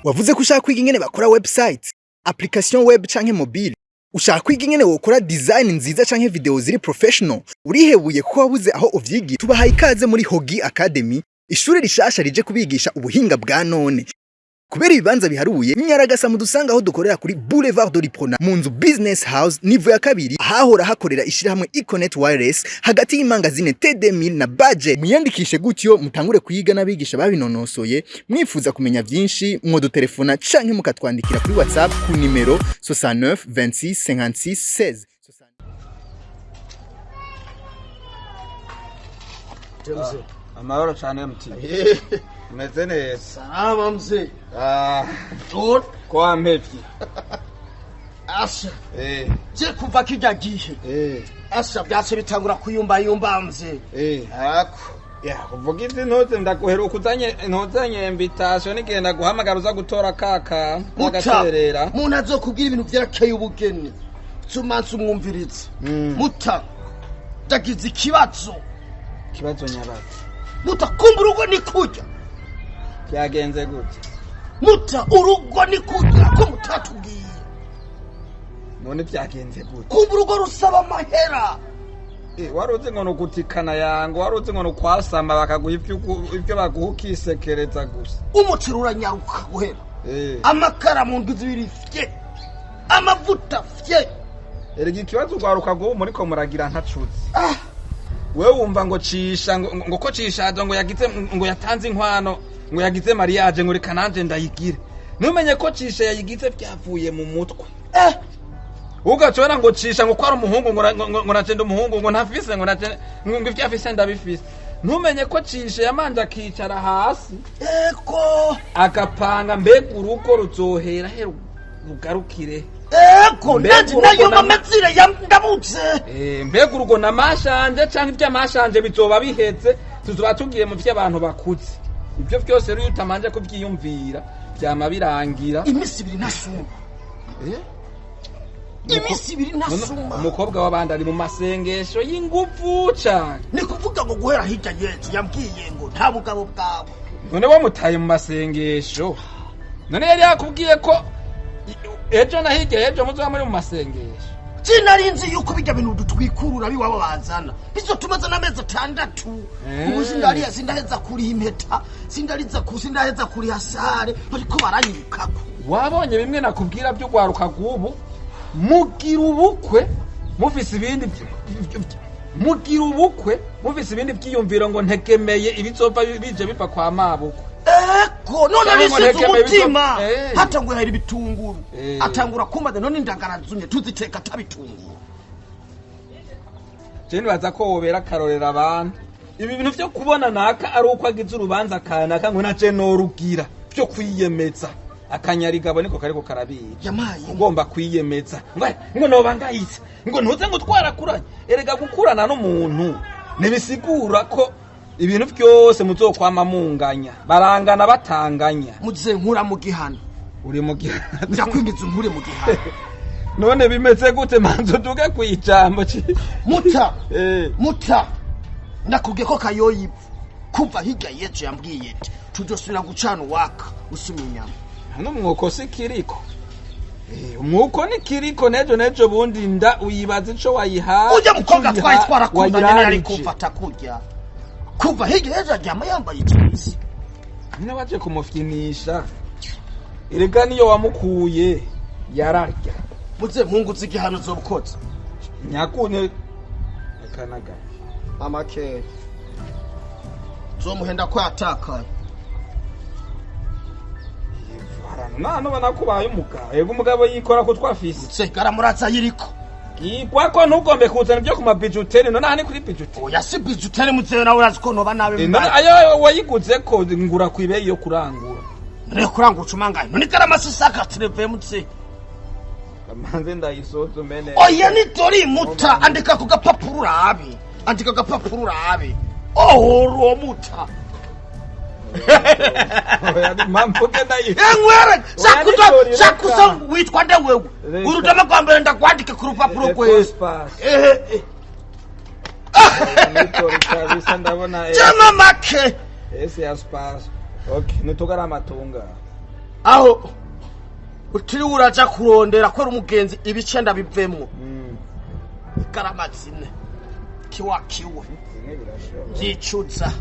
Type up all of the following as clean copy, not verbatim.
Wavuze ko ushaka kwiga ingene bakora website, application web canke mobile. Ushaka kwiga ingene wokora design nziza canke video ziri professional. Urihebuye ko wabuze aho uvyigira. Tubaha ikaze muri Hogi Academy, ishuri rishasha rije kubigisha ubuhinga bwa none. Kubera ibibanza biharuye, Nyaragasa mudusanga aho dukorera kuri Boulevard de l'Iprona, mu nzu Business House, niveau ya kabiri, ahahora hakorera ishirahamwe Econet Wireless, hagati y'imangazini TD1000 na budget. Iyandikishe gutyo mutangure kuyiga n'abigisha babinonosoye. Mwifuza kumenya vyinshi, mwodutelefona canke mukatwandikira kuri WhatsApp ku numero 69 26 56 16. Amahoro cyane Mutima. Meze neza. Salama mzee. Good. Kwa mpepyi. Asha. Je kuva kijya gihe. Asha byase bitangura kuyumba mzee. Ako. Ya kuvuga izi ntoze ndaguheruka uzanye invitation nigenda guhamagara uza gutora kaka n'agaterera. Muntu azokubwira ibintu vyerekeye ubugeni. Tumanze umwumvirize. Muta. Dagize ikibazo. Kibazo nyabazi. Muta kumva urugo ni kurya. Byagenze gute? Muta urugo ni kurya ko mutatubwiye. None byagenze gute? Kumva urugo rusaba amahera. Waruze ngo nugutikana yango, waruze ngo nukwasamba bakaguha ivyo baguha ukisekereza gusa. Umuciro uranyaruka guhera. Amakara mu ndwi zibiri fye. Amavuta fye. Erega ikibazo gwaruka go muri ko muragira ntacuzi. Wewe wumva ngo cisha ngo ko cishaje ngo yagize ngo yatanze inkwano ngo yagize mariage ngo reka nanje ndayigire. Numenye ko cisha yayigize byavuye mu mutwe. Ugacora ngo cisha ngo kwara umuhungu ngo nacende umuhungu ngo ntafise ngo nacende ngo ivyafise ndabifise. Numenye ko cisha yamanje akicara hasi. Eko agapanga mbega urugo ruzohera he rugarukire. Eko nayo mamezire yandabutse. Mbega urugo na mashanje canke ivya mashanje bizoba biheze tuzoba tugiye mu vy'abantu bakuze. Ibyo byose rero utamanje kuvyiyumvira byama birangira. Imisi ibiri nasuma. Imisi ibiri nasuma. Umukobwa w'abandi ari mu masengesho y'ingufu cyane. Ni kuvuga ngo guhera hirya yetu yambwiye ngo nta bugabo bwawe. None wamutaye mu masengesho. None yari yakubwiye ko ejo na hirya ejo muzoba muri mu masengesho. Sinarinzi yuko bijya bintu dutwikurura biwabo bazana. Bizotumaza n'amezi 6. Ubu sindariya sindaheza kuri impeta, sindaheza kuri hasare, ariko baranyirukako. Wabonye bimwe nakubwira byo gwaruka gubu, mugira ubukwe mufise ibindi byiyumviro ngo ntekemeye ibizova bije biva kwa mabukwe. Eko none bisize umutima hata ngo hari bitunguru atangura kumaze none indagarazunye tuziteka tabitunguru. Jeni baza ko wobera karorera abantu ibi bintu byo kubona naka ari uko agize urubanza kanaka ngo naje no rugira byo kwiyemeza akanyarigabo niko kariko karabije ugomba kwiyemeza ngo nobangayitse ngo ntuze ngo twarakuranye erega gukurana n'umuntu nibisigura ko ibintu byose muzokwama munganya barangana batanganya muze nkura mu gihano uri mu gihano ndakwingiza nkure mu gihano. None bimeze gute manzo duge kwijambo muta ndakubwiye ko kayoyi kuva hirya yeje yambwiye tuzosubira gucana waka usuminyama hano mwuko sikiriko umwuko ni kiriko nejo bundi nda uyibaza ico wayiha ujya mukobwa twara kundanye ari kumfata kurya kuva hirya yeje ajyama yambaye ikisi nyine waje kumufyinisha erega niyo wamukuye yararya muze mpunguze igihano zo bukoze nyakune akanaga amake zo muhenda ko yatakaye nano banakubaye umugabo yego umugabo yikora ko twafise segara muratsa yiriko yikwa ko ntugombe kuzana ibyo kuma bijuteri none hani kuri bijuteri oya si bijuteri muze nawe urazi ko noba nabe mbere ayo wayiguze ko ngura kwibe yo kurangura none kurangura ucumangaye none karama sisaka treve mutse kamanze ndayisozo mene oya ni tori muta andika ku gapapuro urabe ro muta oya mambo kenda yi engwere sakuza witwa nde wewe urutama kwambere ndakwandika ku rupapuro kwe nitori kabisa ndabona jama make ese ya space okay nitogara amatunga aho utiri uraja kurondera kwera umugenzi ibice ndabivemwo igarama zine kiwe yicuza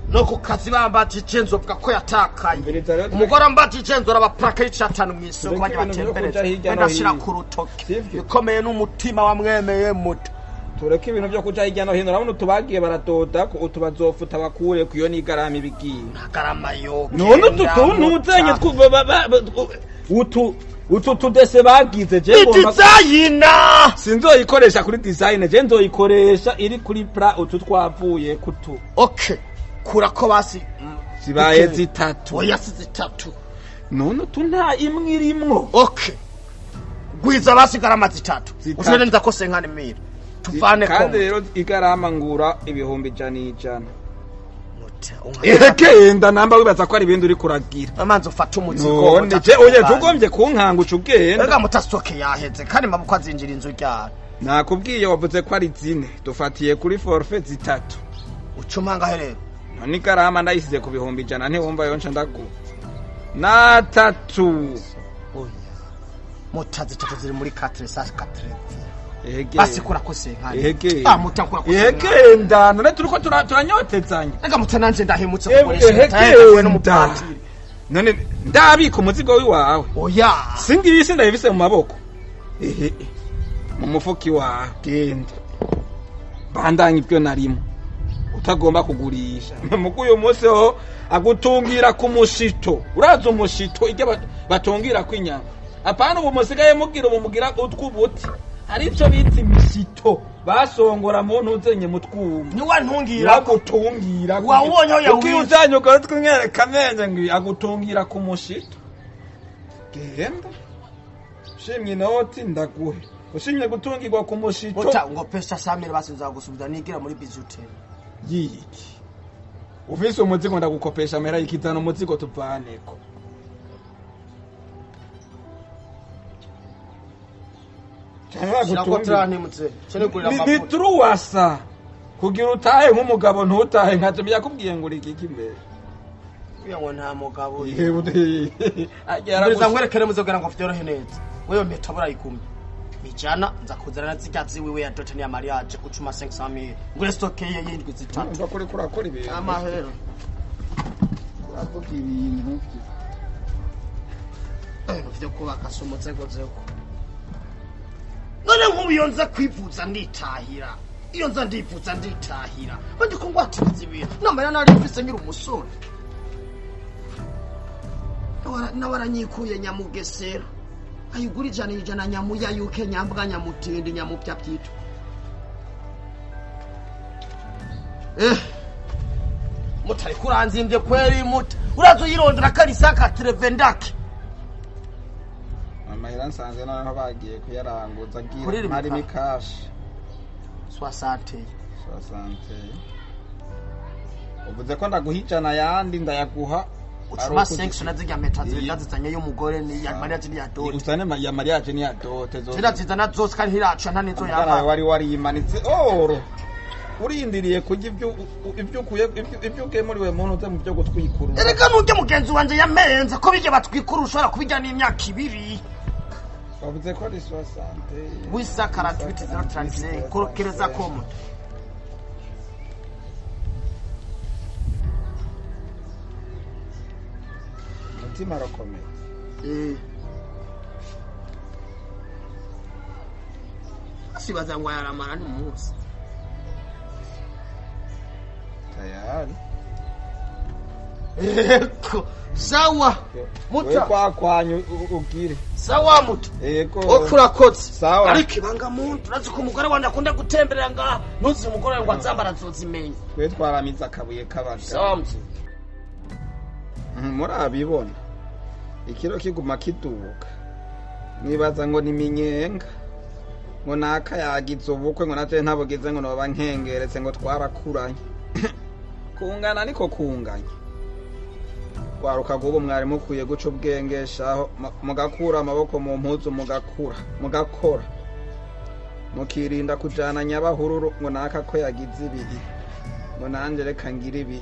no ku kazi bambatije nzovuga ko yatakaye umugore ambatije nzora abaplaka y'icatanu mw'isoko bajya batembereza ndashira ku rutoke bikomeye n'umutima wamwemeye muto tureke ibintu byo kuja hirya no hino urabona tubagiye baradoda ko utubazofuta bakure ku iyo n'igarama ibigiye nagarama yo none utuntuzenye utu tudese bagize je ngomba design sinzoyikoresha kuri design je nzoyikoresha iri kuri pra utu twavuye kutu okay kurako basi zibaye zitatu oya zitatu none tunta imwe irimwo okay gwiza basi garama zitatu usubire nza ko senkane mira tuvane ko kandi rero igarama ngura ibihumbi 100 Genda namba wibaza ko ari ibindi uri kuragira amanzi ufata umuzigo none je oye tugombye kunkanga ucugenda rega mutastoke yaheze kandi mabuko azinjira inzu ryaro nakubwiye wavuze ko ari zine dufatiye kuri forfait zitatu ucumanga herero none igarama ndayisize ku bihumbi 100 ntiwumva yonca ndagu na tatu oya mutazi tatu ziri muri 4 basi kura ko senkane mutakura ko nda none turiko turanyotezanya rega mutananje ndahimutse kukoresha tawe n'umupatiri none ndabika umuzigo wiwawe oya singibise ndabise mu maboko mu mufuki wa genda bandanye ibyo narimo utagomba kugurisha muko uyo munsi ho agutungira ku mushito uraza umushito ijya batungira kwinyama apana ubu musigaye mugira utwubuti hari icyo bita imishito basongora mu ntuzenye mutwuma ni wantungira agutungira wawonye aho ukiyuzanye ukarutwimwereka menye ngo agutungira ku mushito genda shimye inoti ndaguhe ushimye gutungirwa ku mushito ngo pesa 100 basi nzagusubiza nigira muri bijouteri yiki ufise umuzigo ndagukopesha amera y'ikizana umuzigo tuvaneko ni truwasa kugira utahe nk'umugabo ntutahe nkaje byakubwiye ngo urigiki imbere ngo nta mugabo agera ngwerekere muzogera ngo fyorohe neza wewe metabura ikumye bijana nza kuzana zikatsi wiwe ya dotani ya mariage ucuma 500,000 ngure stoke ye yindwi zitatu ngo kuri kurakora ibintu amahero uravuga ibintu vyo kubaka somozego zeko none nk'ubu nza kwivuza nditahira iyo nza ndivuza nditahira bandi ko ngwatiriza ibintu namara nari mfise nyiri umusore nawaranyikuye nyamugesera ayigura ijana nyamuya yuke nyambwa nyamutindi nyamupya pyitu mutari kuranzimvye kweri muta urazo yirondera karisaka televendake amahera nsanze naho bagiye kuyaranguza agira mari mikashi 60 uvuze ko ndaguhijana yandi ndayaguha utuma 5 naziga metazi ndazizanye y'umugore ni ya mariage ni ya dote usane ya mariage ni ya dote zo zirazizana zose kandi hiraca nta nizo yaba wari imanitse oro urindiriye kujya ibyo ukemuriwe muntu uze mu byo gutwikuru erega nujye mugenzi wanje yamenze ko bije batwikuru ushobora kubijya n'imyaka 2 bavuze ko ari 60 wisakara 035 korokereza komo Mutima rakomeye asibaza ngo yaramara ni umunsi tayari eko sawa muta kwa kwanyu ugire sawa muta eko okurakotse sawa ariko ibanga muntu urazi ko umugore wanje akunda gutemberera ngaha nuzi umugore ngo azambara zozimenya twe twaramiza akabuye kabaga sawa mzi murabibona ikiro kiguma kidubuka nibaza ngo ni minyenga ngo naka yagize ubukwe ngo nate ntabugeze ngo noba nkengeretse ngo twarakuranye kungana niko kunganya waruka gubo mwari mukuye guca ubwengeshaho mugakura amaboko mu mpuzu mugakora mukirinda kujana nyabahururu ngo naka ko yagize ibihi ngo nanje reka ngira ibi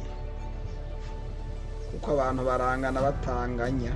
kuko abantu barangana batanganya